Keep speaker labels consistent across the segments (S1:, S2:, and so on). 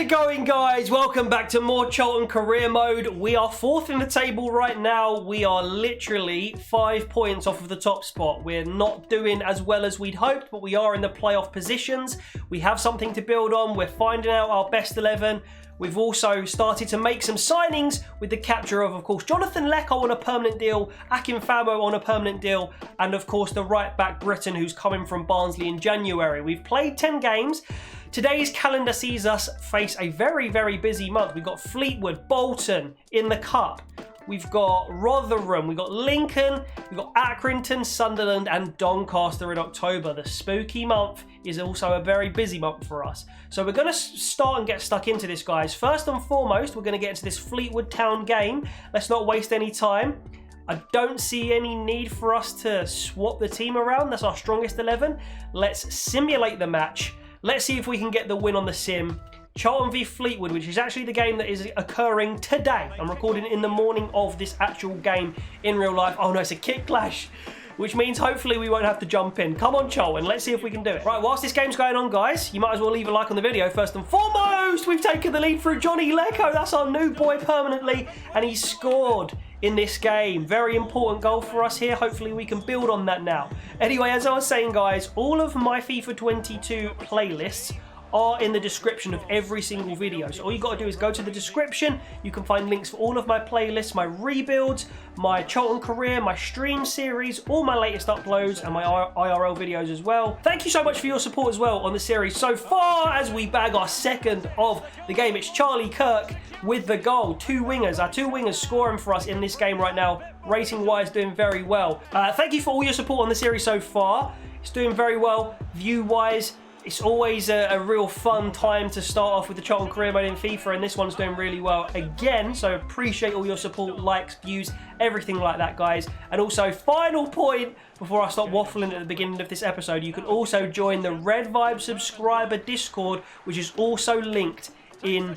S1: it going, guys? Welcome back to more Charlton career mode. We are fourth in the table right now. We are literally 5 points off of the top spot. We're not doing as well as we'd hoped, but we are in the playoff positions. We have something to build on. We're finding out our best 11. We've also started to make some signings with the capture of course, Jonathan Lecco on a permanent deal, Akinfabo on a permanent deal, and of course the right back Britain who's coming from Barnsley in January. We've played 10 games. Today's calendar sees us face a very, very busy month. We've got Fleetwood, Bolton in the Cup. We've got Rotherham, we've got Lincoln, we've got Accrington, Sunderland and Doncaster in October. The spooky month is also a very busy month for us. So we're going to start and get stuck into this, guys. First and foremost, we're going to get into this Fleetwood Town game. Let's not waste any time. I don't see any need for us to swap the team around. That's our strongest 11. Let's simulate the match. Let's see if we can get the win on the sim. Charlton v Fleetwood, which is actually the game that is occurring today. I'm recording in the morning of this actual game in real life. Oh no, it's a kick clash, which means hopefully we won't have to jump in. Come on, Charlton, let's see if we can do it. Right, whilst this game's going on, guys, you might as well leave a like on the video. First and foremost, we've taken the lead through Johnny Lecco. That's our new boy permanently, and he scored in this game. Very important goal for us here. Hopefully we can build on that now. Anyway, as I was saying, guys, all of my FIFA 22 playlists are in the description of every single video. So all you got to do is go to the description. You can find links for all of my playlists, my rebuilds, my Charlton career, my stream series, all my latest uploads and my IRL videos as well. Thank you so much for your support as well on the series so far as we bag our second of the game. It's Charlie Kirk with the goal. Our two wingers scoring for us in this game right now. Rating wise, doing very well. Thank you for all your support on the series so far. It's doing very well view wise. It's always a real fun time to start off with the Charlton career mode in FIFA, and this one's doing really well again, so appreciate all your support, likes, views, everything like that, guys. And also, final point, before I stop waffling at the beginning of this episode, you can also join the Red Vibe subscriber Discord, which is also linked in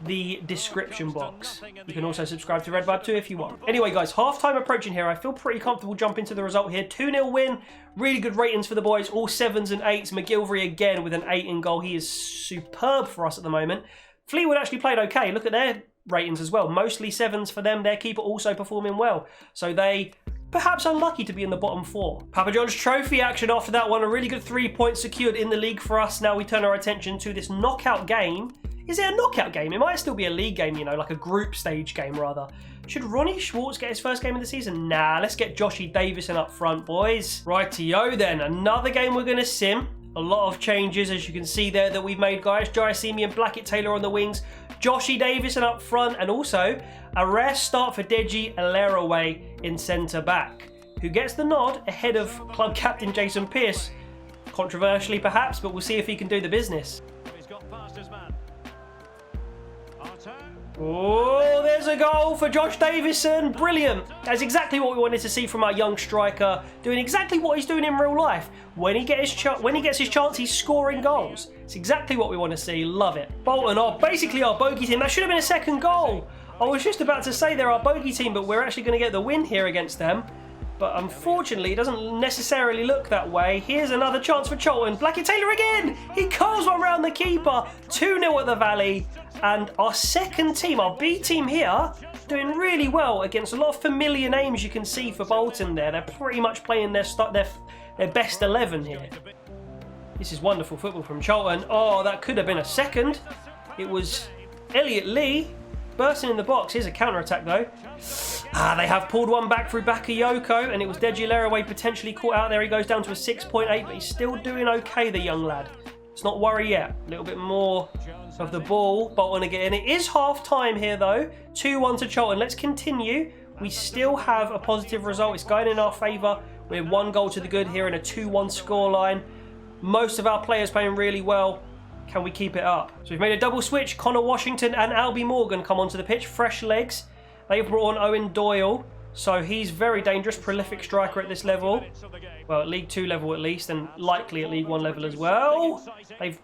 S1: the description box. You can also subscribe to Red Vibe too if you want. Anyway, guys, half-time approaching here. I feel pretty comfortable jumping to the result here. 2-0 win. Really good ratings for the boys. All 7s and 8s. McGilvery again with an 8 in goal. He is superb for us at the moment. Fleetwood actually played okay. Look at their ratings as well. Mostly 7s for them. Their keeper also performing well. So they perhaps unlucky to be in the bottom 4. Papa John's trophy action after that one. A really good 3 points secured in the league for us. Now we turn our attention to this knockout game. Is it a knockout game? It might still be a league game, you know, like a group stage game rather. Should Ronnie Schwartz get his first game of the season? Nah, let's get Joshy Davison up front, boys. Rightio then, another game we're going to sim. A lot of changes, as you can see there, that we've made, guys. Jairusimi and Blackett Taylor on the wings. Joshy Davison up front, and also a rare start for Deji Alaraway in centre-back, who gets the nod ahead of club captain Jason Pearce. Controversially, perhaps, but we'll see if he can do the business. Oh, there's a goal for Josh Davison. Brilliant. That's exactly what we wanted to see from our young striker, doing exactly what he's doing in real life. When he gets his chance, he's scoring goals. It's exactly what we want to see. Love it. Bolton are basically our bogey team. That should have been a second goal. I was just about to say they're our bogey team, but we're actually going to get the win here against them. But unfortunately, it doesn't necessarily look that way. Here's another chance for Charlton. Blackett Taylor again. He curls one round the keeper. 2-0 at the Valley. And our second team, our B team here, doing really well against a lot of familiar names you can see for Bolton there. They're pretty much playing their best 11 here. This is wonderful football from Charlton. Oh, that could have been a second. It was Elliot Lee bursting in the box. Here's a counter-attack though. They have pulled one back through Bakayoko, and it was Deji Alaraway potentially caught out there. He goes down to a 6.8, but he's still doing okay, the young lad. Let's not worry yet. A little bit more of the ball. Bolton again. It is half-time here though. 2-1 to Charlton. Let's continue. We still have a positive result. It's going in our favour. We're 1 goal to the good here in a 2-1 scoreline. Most of our players playing really well. Can we keep it up? So we've made a double switch. Connor Washington and Albie Morgan come onto the pitch. Fresh legs. They've brought on Owen Doyle. So he's very dangerous, prolific striker at this level. Well, at League 2 level at least, and likely at League 1 level as well. They've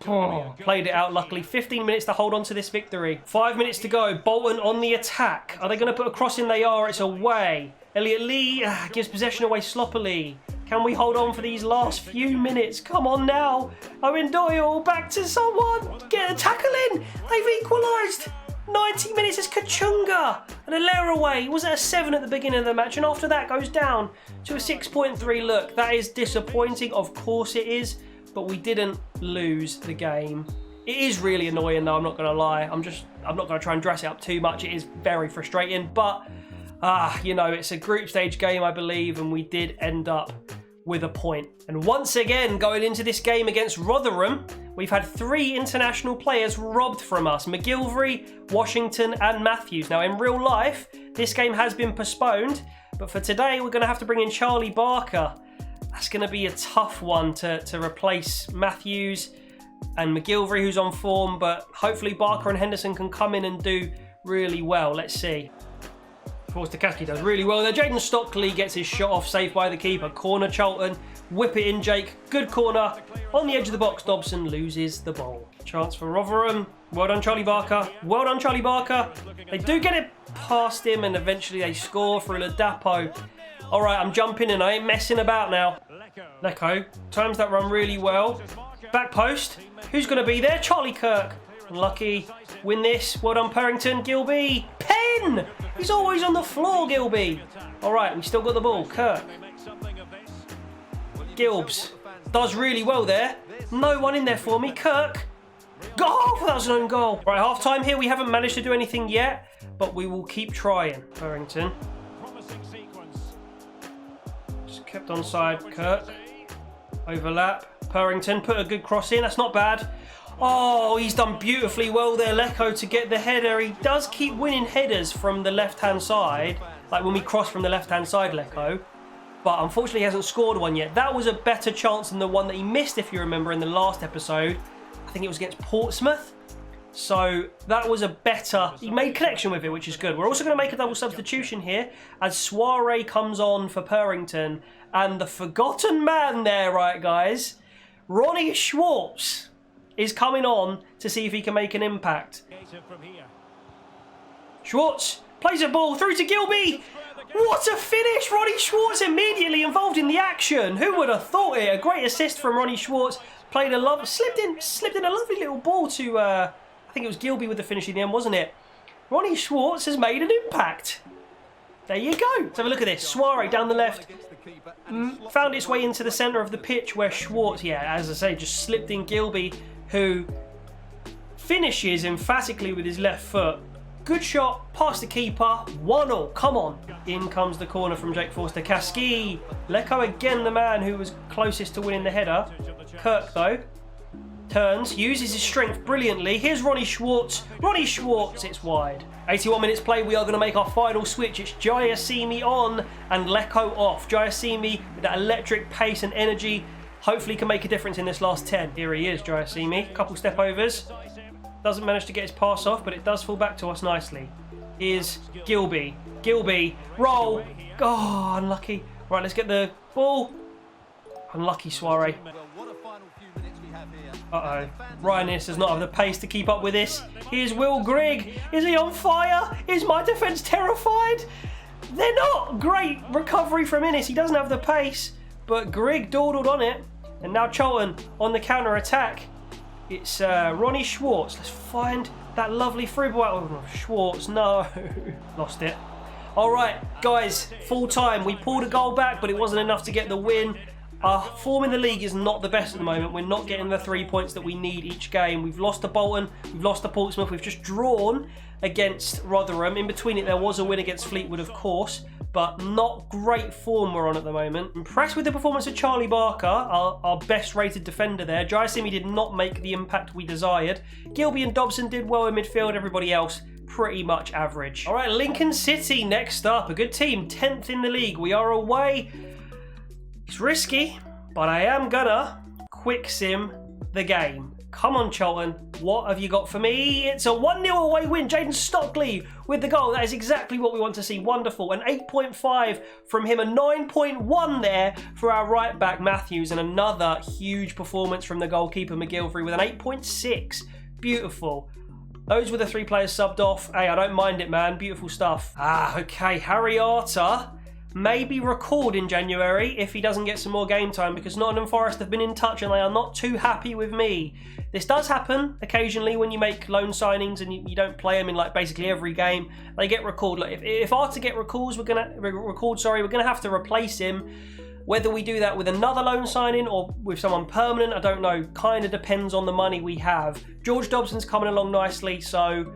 S1: played it out luckily. 15 minutes to hold on to this victory. 5 minutes to go. Bolton on the attack. Are they going to put a cross in? They are. It's away. Elliot Lee gives possession away sloppily. Can we hold on for these last few minutes? Come on now. Owen Doyle, back to someone. Get a tackle in. They've equalised. 90 minutes is Kachunga. And a Lera away. Was it a 7 at the beginning of the match? And after that goes down to a 6.3. Look, that is disappointing. Of course it is. But we didn't lose the game. It is really annoying though, I'm not going to lie. I'm not going to try and dress it up too much. It is very frustrating. But, you know, it's a group stage game, I believe. And we did end up with a point. And once again, going into this game against Rotherham, we've had 3 international players robbed from us. McGilvery, Washington and Matthews. Now, in real life, this game has been postponed. But for today, we're going to have to bring in Charlie Barker. That's going to be a tough one to replace Matthews and McGilvery, who's on form. But hopefully Barker and Henderson can come in and do really well. Let's see. Forster-Kasky does really well there. Jaden Stockley gets his shot off, saved by the keeper. Corner, Charlton. Whip it in, Jake. Good corner. On the edge of the box, Dobson loses the ball. Chance for Rotherham. Well done, Charlie Barker. Well done, Charlie Barker. They do get it past him, and eventually they score through Ladapo. All right, I'm jumping in. I ain't messing about now. Lecco times that run really well. Back post. Who's going to be there? Charlie Kirk. Unlucky. Win this. Well done, Purrington. Gilby. Pen! He's always on the floor, Gilby. All right, we still got the ball. Kirk. Gilbs. Does really well there. No one in there for me. Kirk. Goal! That was an own goal. Right, half time here. We haven't managed to do anything yet, but we will keep trying. Purrington. Just kept onside. Kirk. Overlap. Purrington put a good cross in. That's not bad. Oh, he's done beautifully well there, Lecco, to get the header. He does keep winning headers from the left-hand side, like when we cross from the left-hand side, Lecco. But unfortunately, he hasn't scored one yet. That was a better chance than the one that he missed, if you remember, in the last episode. I think it was against Portsmouth. So that was a better... He made connection with it, which is good. We're also going to make a double substitution here as Soiree comes on for Purrington. And the forgotten man there, right, guys? Ronnie Schwartz is coming on to see if he can make an impact. Schwartz plays a ball through to Gilby. What a finish! Ronnie Schwartz immediately involved in the action. Who would have thought it? A great assist from Ronnie Schwartz. Played a slipped in a lovely little ball to I think it was Gilby with the finish in the end, wasn't it? Ronnie Schwartz has made an impact. There you go. Let's have a look at this. Soiree down the left. Found its way into the centre of the pitch where Schwartz, as I say, just slipped in Gilby, who finishes emphatically with his left foot. Good shot, past the keeper, 1-0, come on. In comes the corner from Jake Forster-Kasky. Lecco again, the man who was closest to winning the header. Kirk, though, turns, uses his strength brilliantly. Here's Ronnie Schwartz. Ronnie Schwartz, it's wide. 81 minutes play, we are going to make our final switch. It's Jayasimi on and Lecco off. Jayasimi with that electric pace and energy. Hopefully can make a difference in this last 10. Here he is, Jayasimi. Couple step overs. Doesn't manage to get his pass off, but it does fall back to us nicely. Here's Gilby. Gilby, roll. Oh, unlucky. Right, let's get the ball. Unlucky, Soiree. Uh-oh. Ryan Innes does not have the pace to keep up with this. Here's Will Grigg. Is he on fire? Is my defence terrified? They're not. Great recovery from Innes. He doesn't have the pace, but Grigg dawdled on it. And now Charlton on the counter-attack. It's Ronnie Schwartz. Let's find that lovely free ball. Oh, Schwartz, no. Lost it. All right, guys, full time. We pulled a goal back, but it wasn't enough to get the win. Our form in the league is not the best at the moment. We're not getting the 3 points that we need each game. We've lost to Bolton. We've lost to Portsmouth. We've just drawn against Rotherham. In between it, there was a win against Fleetwood, of course, but not great form we're on at the moment. Impressed with the performance of Charlie Barker, our best rated defender there. Jayasimi did not make the impact we desired. Gilby and Dobson did well in midfield. Everybody else pretty much average. All right, Lincoln City next up. A good team, 10th in the league. We are away. It's risky, but I am gonna quick sim the game. Come on, Charlton. What have you got for me? It's a 1-0 away win. Jaden Stockley with the goal. That is exactly what we want to see. Wonderful. An 8.5 from him. A 9.1 there for our right back, Matthews. And another huge performance from the goalkeeper, McGilvery, with an 8.6. Beautiful. Those were the 3 players subbed off. Hey, I don't mind it, man. Beautiful stuff. Okay. Harry Arter may be recalled in January if he doesn't get some more game time, because Nottingham Forest have been in touch and they are not too happy with me. This does happen occasionally when you make loan signings and you don't play them in like basically every game. They get recalled. Like if Arthur get recalled, we're gonna have to replace him. Whether we do that with another loan signing or with someone permanent, I don't know. Kind of depends on the money we have. George Dobson's coming along nicely, so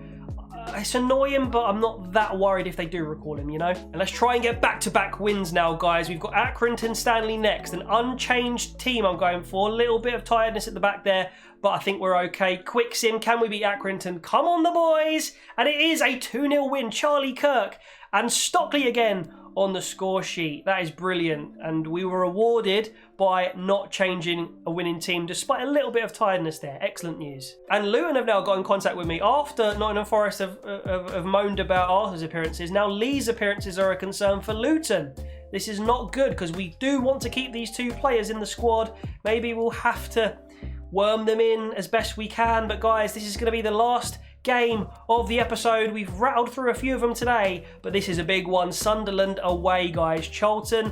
S1: it's annoying, but I'm not that worried if they do recall him, you know? And let's try and get back-to-back wins now, guys. We've got Accrington Stanley next. An unchanged team I'm going for. A little bit of tiredness at the back there, but I think we're okay. Quick sim, can we beat Accrington? Come on, the boys! And it is a 2-0 win. Charlie Kirk and Stockley again on the score sheet. That is brilliant. And we were rewarded by not changing a winning team despite a little bit of tiredness there. Excellent news. And Luton have now got in contact with me after Nottingham Forest have moaned about Arthur's appearances. Now Lee's appearances are a concern for Luton. This is not good because we do want to keep these two players in the squad. Maybe we'll have to worm them in as best we can. But guys, this is going to be the last game of the episode. We've rattled through a few of them today, but this is a big one. Sunderland away, guys. Charlton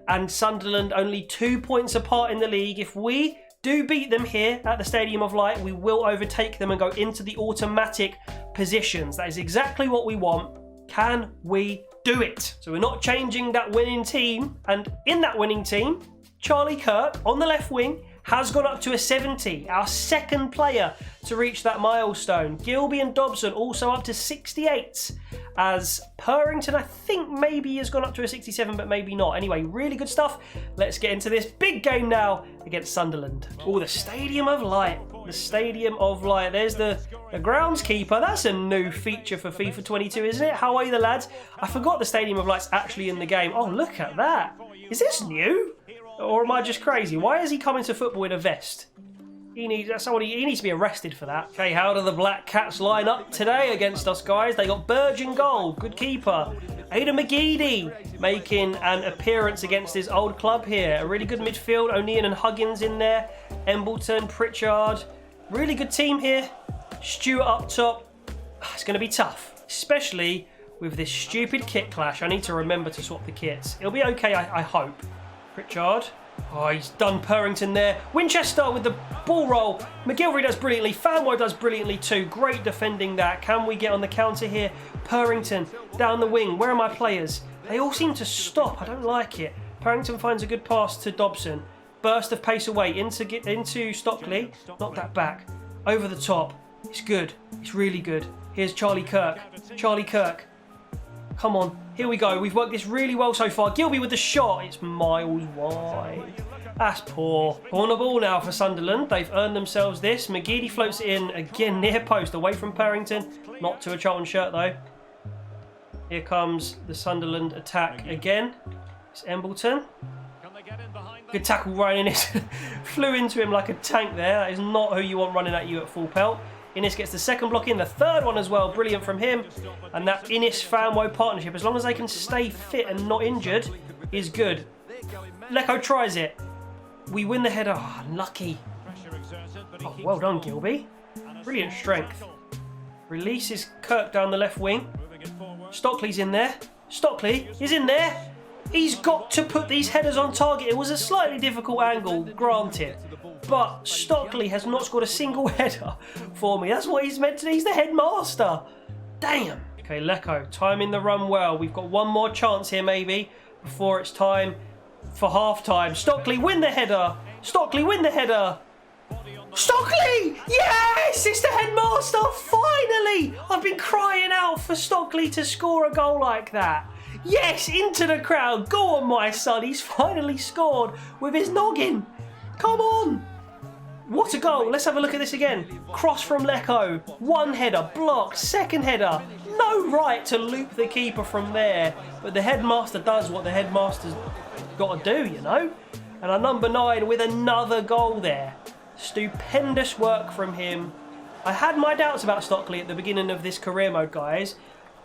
S1: and Sunderland only 2 points apart in the league. If we do beat them here at the Stadium of Light, we will overtake them and go into the automatic positions. That is exactly what we want. Can we do it? So we're not changing that winning team, and in that winning team, Charlie Kirk on the left wing has gone up to a 70, our second player to reach that milestone. Gilby and Dobson also up to 68, as Purrington I think maybe has gone up to a 67, but maybe not. Anyway, really good stuff. Let's get into this big game now against Sunderland. Oh, the Stadium of Light. The Stadium of Light. There's the groundskeeper. That's a new feature for FIFA 22, isn't it? How are you, the lads? I forgot the Stadium of Light's actually in the game. Oh, look at that. Is this new? Or am I just crazy? Why is he coming to football in a vest? He needs to be arrested for that. Okay, how do the Black Cats line up today against us, guys? They got Burge in goal, good keeper. Ada McGeady making an appearance against his old club here. A really good midfield. O'Neill and Huggins in there. Embleton, Pritchard. Really good team here. Stewart up top. It's going to be tough, especially with this stupid kit clash. I need to remember to swap the kits. It'll be okay, I hope. Pritchard. Oh, he's done Purrington there. Winchester with the ball roll. McGilvery does brilliantly. Fanwood does brilliantly too. Great defending that. Can we get on the counter here? Purrington down the wing. Where are my players? They all seem to stop. I don't like it. Purrington finds a good pass to Dobson. Burst of pace away into Stockley. Knock that back. Over the top. It's good. It's really good. Here's Charlie Kirk. Charlie Kirk. Come on, here we go. We've worked this really well so far. Gilby with the shot. It's miles wide. That's poor. Corner ball now for Sunderland. They've earned themselves this. McGeady floats it in again near post, away from Purrington. Not to a Charlton shirt though. Here comes the Sunderland attack again. It's Embleton. Good tackle, Ryan Innes. Flew into him like a tank there. That is not who you want running at you at full pelt. Innes gets the second block in, the third one as well. Brilliant from him. And that Innes-Fanwo partnership, as long as they can stay fit and not injured, is good. Lecco tries it. We win the header. Oh, unlucky. Oh, well done, Gilby. Brilliant strength. Releases Kirk down the left wing. Stockley's in there. Stockley is in there. He's got to put these headers on target. It was a slightly difficult angle, granted. But Stockley has not scored a single header for me. That's what he's meant to do. He's the headmaster. Damn. Okay, Lecco timing the run well. We've got one more chance here maybe before it's time for half-time. Stockley win the header. Stockley win the header. Stockley! Yes! It's the headmaster! Finally! I've been crying out for Stockley to score a goal like that. Yes! Into the crowd. Go on, my son. He's finally scored with his noggin. Come on! What a goal. Let's have a look at this again. Cross from Lecco. One header. Blocked. Second header. No right to loop the keeper from there. But the headmaster does what the headmaster's got to do, you know? And our number 9 with another goal there. Stupendous work from him. I had my doubts about Stockley at the beginning of this career mode, guys.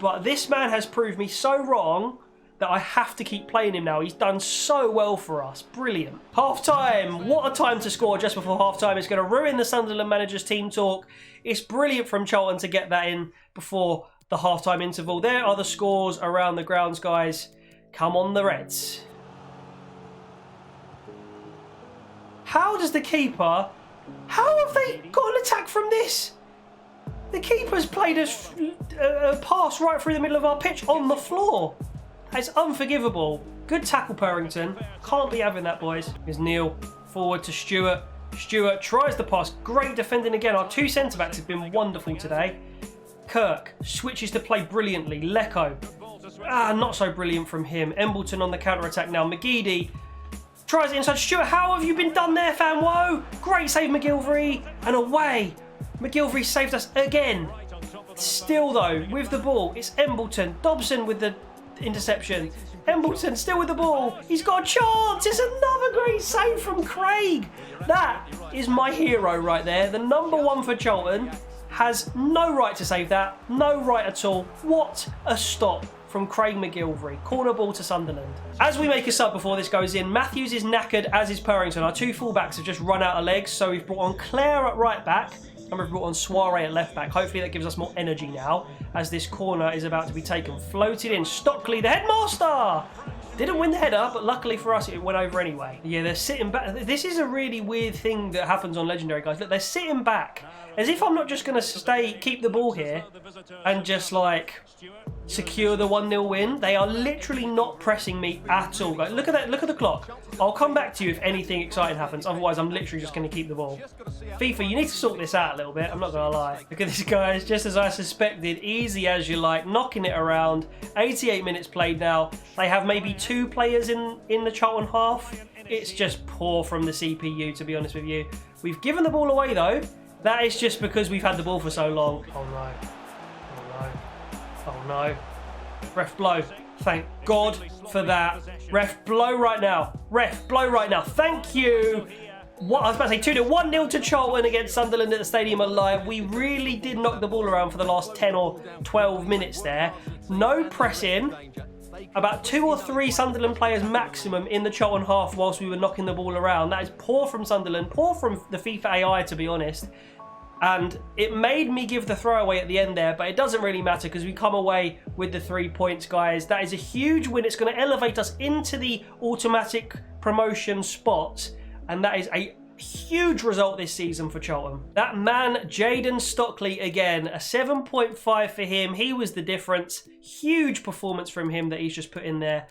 S1: But this man has proved me so wrong that I have to keep playing him now. He's done so well for us. Brilliant. Half-time. What a time to score just before half-time. It's going to ruin the Sunderland manager's team talk. It's brilliant from Charlton to get that in before the half-time interval. There are the scores around the grounds, guys. Come on, the Reds. How does the keeper... How have they got an attack from this? The keeper's played a pass right through the middle of our pitch on the floor. That's unforgivable. Good tackle, Purrington. Can't be having that, boys. Here's Neil. Forward to Stewart. Stewart tries the pass. Great defending again. Our two centre-backs have been wonderful today. Kirk switches to play brilliantly. Lecco. Not so brilliant from him. Embleton on the counter-attack now. McGeady tries it inside. Stewart, how have you been done there, fan? Whoa! Great save, McGilvery. And away. McGilvery saved us again. Still, though, with the ball, it's Embleton. Dobson with the interception. Embleton still with the ball. He's got a chance. It's another great save from Craig. That is my hero right there. The number one for Charlton has no right to save that. No right at all. What a stop from Craig McGilvery. Corner ball to Sunderland. As we make a sub before this goes in, Matthews is knackered, as is Purrington. Our two fullbacks have just run out of legs, so we've brought on Clare at right back and we've brought on Soiree at left back. Hopefully that gives us more energy now as this corner is about to be taken. Floated in. Stockley, the headmaster! Didn't win the header, but luckily for us, it went over anyway. Yeah, they're sitting back. This is a really weird thing that happens on Legendary, guys. Look, they're sitting back. As if I'm not just going to keep the ball here and just, like, secure the 1-0 win. They are literally not pressing me at all. Guys, look at that. Look at the clock. I'll come back to you if anything exciting happens. Otherwise, I'm literally just going to keep the ball. FIFA, you need to sort this out a little bit. I'm not going to lie. Look at this, guys. Just as I suspected. Easy as you like. Knocking it around. 88 minutes played now. They have maybe 2 players in the Charlton half. It's just poor from the CPU, to be honest with you. We've given the ball away, though. That is just because we've had the ball for so long. Oh, no. Oh, no. Oh, no. Ref, blow. Thank God for that. Ref, blow right now. Ref, blow right now. Thank you. What I was about to say, 2-0. 1-0 to Charlton against Sunderland at the Stadium Alive. We really did knock the ball around for the last 10 or 12 minutes there. No pressing. About 2 or 3 Sunderland players maximum in the Charlton half whilst we were knocking the ball around. That is poor from Sunderland. Poor from the FIFA AI, to be honest. And it made me give the throwaway at the end there, but it doesn't really matter because we come away with the 3 points, guys. That is a huge win. It's going to elevate us into the automatic promotion spots, and that is a huge result this season for Charlton. That man, Jaden Stockley, again, a 7.5 for him. He was the difference. Huge performance from him that he's just put in there.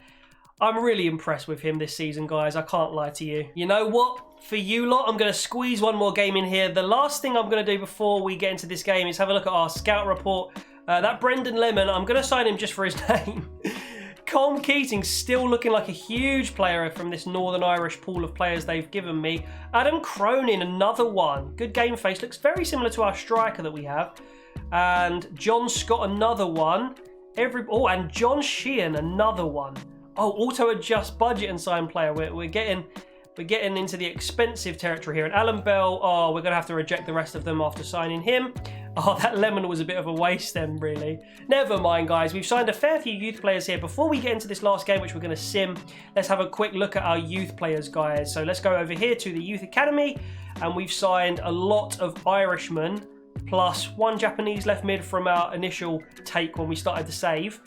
S1: I'm really impressed with him this season, guys. I can't lie to you. You know what? For you lot, I'm going to squeeze one more game in here. The last thing I'm going to do before we get into this game is have a look at our scout report. That Brendan Lemon, I'm going to sign him just for his name. Colm Keating still looking like a huge player from this Northern Irish pool of players they've given me. Adam Cronin, another one. Good game face. Looks very similar to our striker that we have. And John Scott, another one. And John Sheehan, another one. Oh, auto-adjust budget and sign player. We're getting into the expensive territory here. And Alan Bell, we're going to have to reject the rest of them after signing him. Oh, that Lemon was a bit of a waste then, really. Never mind, guys. We've signed a fair few youth players here. Before we get into this last game, which we're going to sim, let's have a quick look at our youth players, guys. So let's go over here to the Youth Academy. And we've signed a lot of Irishmen, plus 1 Japanese left mid from our initial take when we started to save.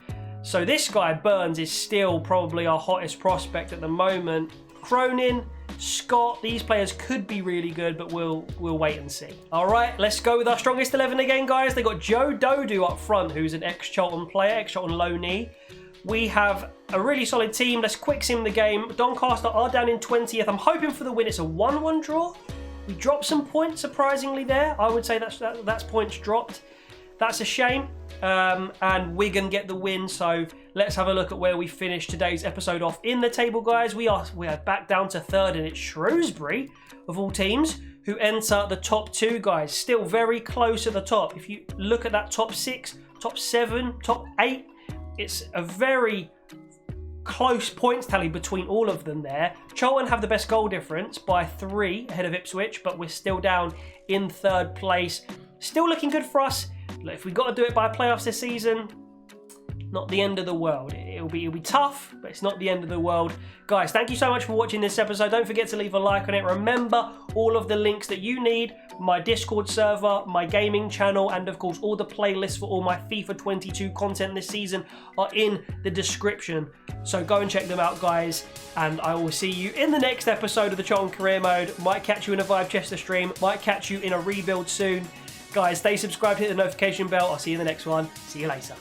S1: So this guy, Burns, is still probably our hottest prospect at the moment. Cronin, Scott, these players could be really good, but we'll wait and see. All right, let's go with our strongest 11 again, guys. They got Joe Dodu up front, who's an ex-Charlton player, ex-Charlton loanee. We have a really solid team. Let's quick sim the game. Doncaster are down in 20th. I'm hoping for the win. It's a 1-1 draw. We dropped some points, surprisingly, there. I would say that's points dropped. That's a shame. And Wigan get the win, so let's have a look at where we finished today's episode off in the table, guys. We are back down to 3rd, and it's Shrewsbury, of all teams, who enter the top 2, guys. Still very close at the top. If you look at that top 6, top 7, top 8, it's a very close points tally between all of them there. Charlton have the best goal difference by 3 ahead of Ipswich, but we're still down in 3rd place. Still looking good for us. If we got to do it by playoffs this season, not the end of the world. it'll be tough, but it's not the end of the world. Guys, thank you so much for watching this episode. Don't forget to leave a like on it. Remember, all of the links that you need, my Discord server, my gaming channel, and of course all the playlists for all my FIFA 22 content this season are in the description. So go and check them out, guys, and I will see you in the next episode of the Charlton Career Mode. Might catch you in a Vibechester stream, might catch you in a rebuild soon. Guys, stay subscribed, hit the notification bell. I'll see you in the next one. See you later.